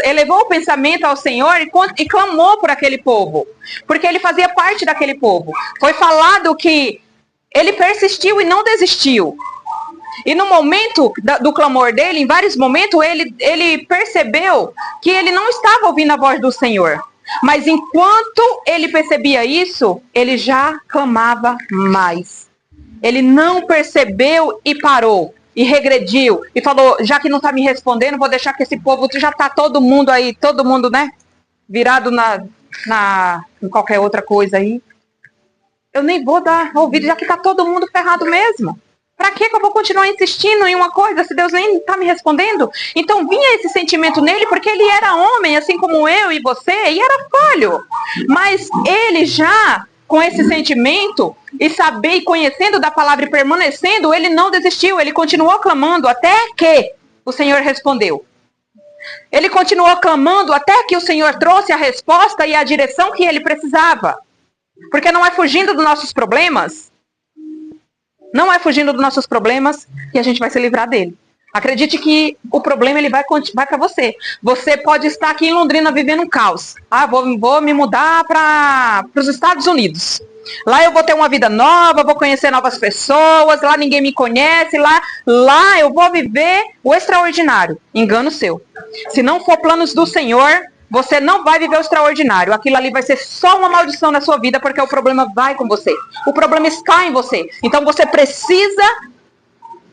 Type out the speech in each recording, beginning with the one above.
elevou o pensamento ao Senhor e clamou por aquele povo, porque ele fazia parte daquele povo. Foi falado que ele persistiu e não desistiu. E no momento do clamor dele, em vários momentos, ele percebeu que ele não estava ouvindo a voz do Senhor. Mas enquanto ele percebia isso, ele já clamava mais. Ele não percebeu e parou. E regrediu. E falou, já que não está me respondendo, vou deixar que esse povo, já está todo mundo aí, todo mundo, né? Virado em qualquer outra coisa aí. Eu nem vou dar ouvido, já que está todo mundo ferrado mesmo. Para que eu vou continuar insistindo em uma coisa se Deus nem está me respondendo? Então vinha esse sentimento nele porque ele era homem, assim como eu e você, e era falho. Mas ele já, com esse sentimento, e saber e conhecendo da palavra e permanecendo, ele não desistiu, ele continuou clamando até que o Senhor respondeu. Ele continuou clamando até que o Senhor trouxe a resposta e a direção que ele precisava. Porque não é fugindo dos nossos problemas. Não é fugindo dos nossos problemas que a gente vai se livrar dele. Acredite que o problema ele vai para você. Você pode estar aqui em Londrina vivendo um caos. Vou me mudar para os Estados Unidos. Lá eu vou ter uma vida nova, vou conhecer novas pessoas, lá ninguém me conhece, lá eu vou viver o extraordinário. Engano seu. Se não for planos do Senhor, você não vai viver o extraordinário. Aquilo ali vai ser só uma maldição na sua vida, porque o problema vai com você. O problema está em você. Então você precisa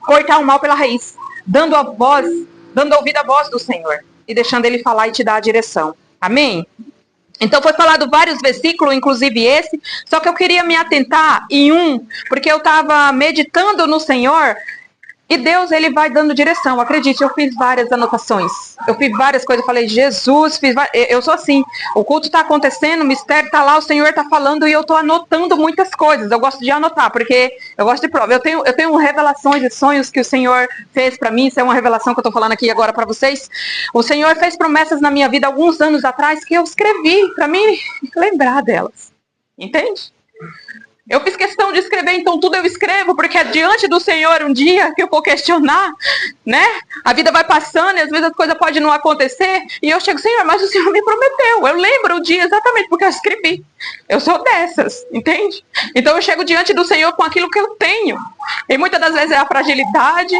cortar o mal pela raiz, dando ouvido à voz do Senhor e deixando ele falar e te dar a direção. Amém? Então foi falado vários versículos, inclusive esse, só que eu queria me atentar em um, porque eu estava meditando no Senhor. E Deus, ele vai dando direção. Acredite, eu fiz várias anotações. Eu fiz várias coisas. Eu falei, Jesus, eu sou assim. O culto está acontecendo, o mistério está lá, o Senhor está falando e eu estou anotando muitas coisas. Eu gosto de anotar, porque eu gosto de prova. Eu tenho revelações e sonhos que o Senhor fez para mim. Isso é uma revelação que eu estou falando aqui agora para vocês. O Senhor fez promessas na minha vida alguns anos atrás que eu escrevi para mim lembrar delas. Entende? Eu fiz questão de escrever, então tudo eu escrevo, porque é diante do Senhor um dia que eu vou questionar, né? A vida vai passando e às vezes as coisas podem não acontecer. E eu chego, Senhor, mas o Senhor me prometeu. Eu lembro o dia exatamente porque eu escrevi. Eu sou dessas, entende? Então eu chego diante do Senhor com aquilo que eu tenho. E muitas das vezes é a fragilidade,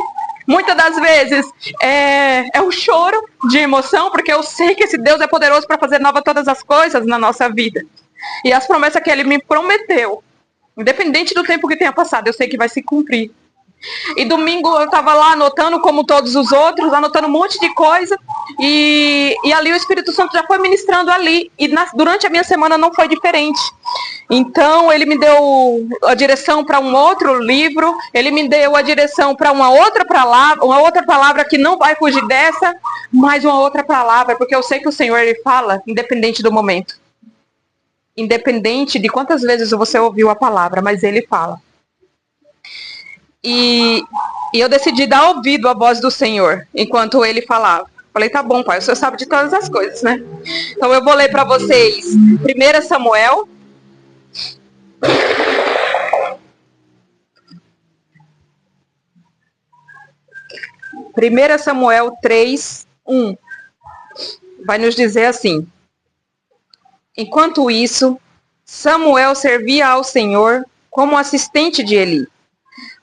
muitas das vezes é o choro de emoção, porque eu sei que esse Deus é poderoso para fazer nova todas as coisas na nossa vida. E as promessas que Ele me prometeu, independente do tempo que tenha passado, eu sei que vai se cumprir. E domingo eu estava lá anotando, como todos os outros, anotando um monte de coisa. E ali o Espírito Santo já foi ministrando ali. E durante a minha semana não foi diferente. Então ele me deu a direção para um outro livro. Ele me deu a direção para uma outra palavra que não vai fugir dessa. Mais uma outra palavra, porque eu sei que o Senhor ele fala, independente do momento. Independente de quantas vezes você ouviu a palavra, mas ele fala. E eu decidi dar ouvido à voz do Senhor, enquanto ele falava. Falei, tá bom, pai, o Senhor sabe de todas as coisas, né? Então eu vou ler para vocês 1 Samuel. Samuel 3:1. Vai nos dizer assim. Enquanto isso, Samuel servia ao Senhor como assistente de Eli.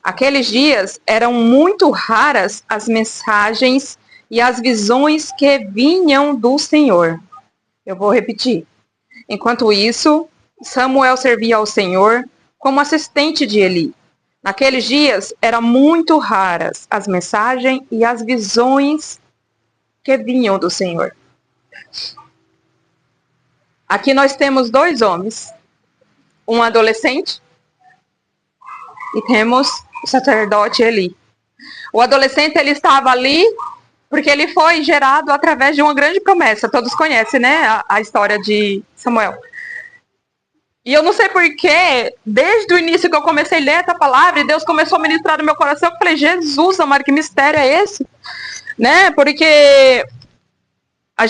Aqueles dias eram muito raras as mensagens e as visões que vinham do Senhor. Eu vou repetir. Enquanto isso, Samuel servia ao Senhor como assistente de Eli. Naqueles dias eram muito raras as mensagens e as visões que vinham do Senhor. Aqui nós temos dois homens, um adolescente e temos o sacerdote Eli. O adolescente ele estava ali porque ele foi gerado através de uma grande promessa. Todos conhecem, né, a história de Samuel. E eu não sei porquê, desde o início que eu comecei a ler essa palavra e Deus começou a ministrar no meu coração, eu falei, Jesus, amado, que mistério é esse? Né, porque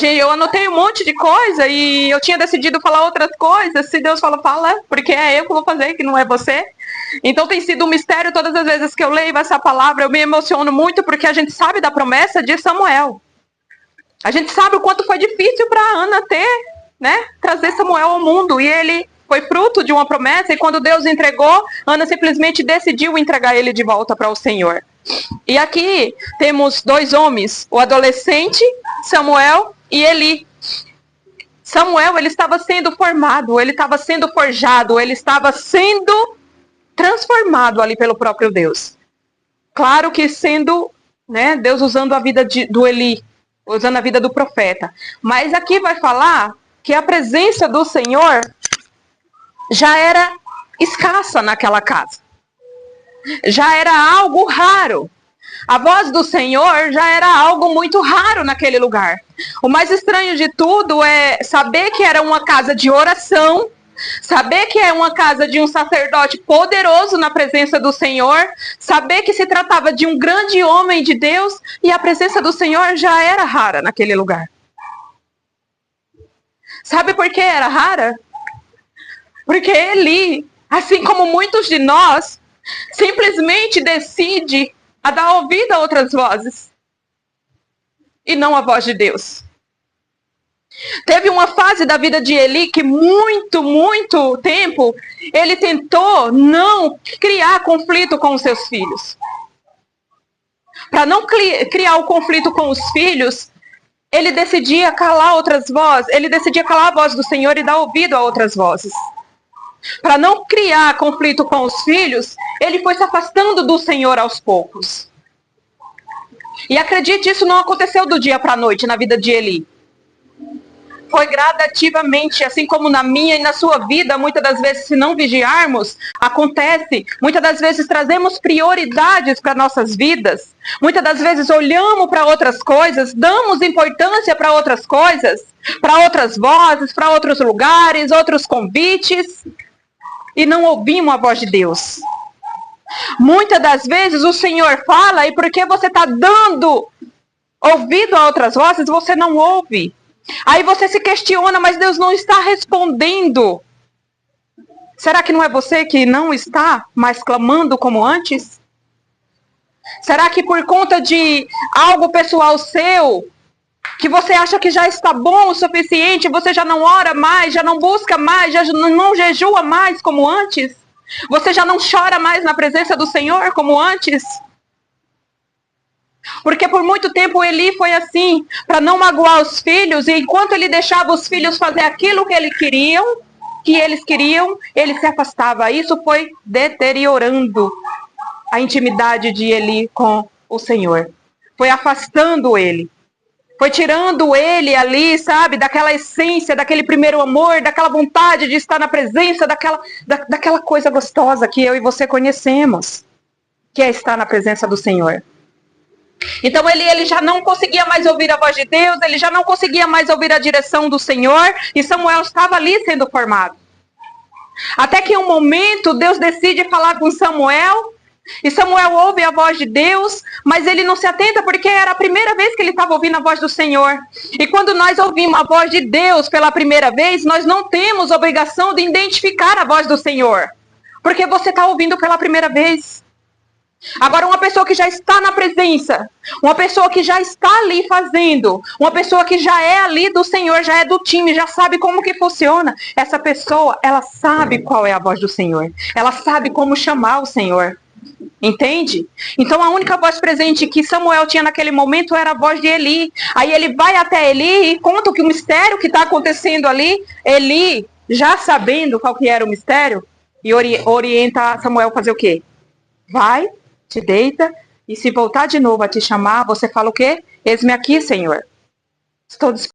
eu anotei um monte de coisa e eu tinha decidido falar outras coisas. Se Deus fala, porque é eu que vou fazer, que não é você. Então tem sido um mistério. Todas as vezes que eu leio essa palavra, eu me emociono muito, porque a gente sabe da promessa de Samuel. A gente sabe o quanto foi difícil para Ana trazer Samuel ao mundo. E ele foi fruto de uma promessa. E quando Deus entregou, Ana simplesmente decidiu entregar ele de volta para o Senhor. E aqui temos 2 homens, o adolescente Samuel e Eli. Samuel, ele estava sendo formado, ele estava sendo forjado, ele estava sendo transformado ali pelo próprio Deus. Claro que sendo, Deus usando a vida do Eli, usando a vida do profeta. Mas aqui vai falar que a presença do Senhor já era escassa naquela casa. Já era algo raro. A voz do Senhor já era algo muito raro naquele lugar. O mais estranho de tudo é saber que era uma casa de oração, saber que é uma casa de um sacerdote poderoso na presença do Senhor, saber que se tratava de um grande homem de Deus e a presença do Senhor já era rara naquele lugar. Sabe por que era rara? Porque Eli, assim como muitos de nós, simplesmente decide a dar ouvido a outras vozes e não a voz de Deus. Teve uma fase da vida de Eli que muito tempo ele tentou não criar conflito com os seus filhos. Para não criar o conflito com os filhos, ele decidia calar outras vozes, ele decidia calar a voz do Senhor e dar ouvido a outras vozes. Para não criar conflito com os filhos, ele foi se afastando do Senhor aos poucos. E acredite, isso não aconteceu do dia para a noite na vida de Eli. Foi gradativamente, assim como na minha e na sua vida, muitas das vezes, se não vigiarmos, acontece. Muitas das vezes trazemos prioridades para nossas vidas. Muitas das vezes olhamos para outras coisas, damos importância para outras coisas, para outras vozes, para outros lugares, outros convites, e não ouvimos a voz de Deus. Muitas das vezes o Senhor fala e porque você está dando ouvido a outras vozes, você não ouve. Aí você se questiona, mas Deus não está respondendo. Será que não é você que não está mais clamando como antes? Será que por conta de algo pessoal seu, que você acha que já está bom o suficiente, você já não ora mais, já não busca mais, já não jejua mais como antes? Você já não chora mais na presença do Senhor como antes? Porque por muito tempo Eli foi assim, para não magoar os filhos, e enquanto ele deixava os filhos fazer aquilo que eles queriam, ele se afastava. Isso foi deteriorando a intimidade de Eli com o Senhor. Foi afastando ele. Foi tirando ele ali, sabe, daquela essência, daquele primeiro amor, daquela vontade de estar na presença, daquela coisa gostosa que eu e você conhecemos, que é estar na presença do Senhor. Então ele já não conseguia mais ouvir a voz de Deus, ele já não conseguia mais ouvir a direção do Senhor, e Samuel estava ali sendo formado. Até que em um momento Deus decide falar com Samuel, e Samuel ouve a voz de Deus, mas ele não se atenta porque era a primeira vez que ele estava ouvindo a voz do Senhor. E quando nós ouvimos a voz de Deus pela primeira vez, nós não temos obrigação de identificar a voz do Senhor, porque você está ouvindo pela primeira vez. Agora, uma pessoa que já está na presença, uma pessoa que já está ali fazendo, uma pessoa que já é ali do Senhor, já é do time, já sabe como que funciona, essa pessoa, ela sabe qual é a voz do Senhor, ela sabe como chamar o Senhor. Entende? Então a única voz presente que Samuel tinha naquele momento era a voz de Eli. Aí ele vai até Eli e conta o mistério que está acontecendo ali. Eli, já sabendo qual que era o mistério, e orienta Samuel a fazer o quê? Vai, te deita, e se voltar de novo a te chamar, você fala o quê? Eis-me aqui, Senhor. Estou disposto.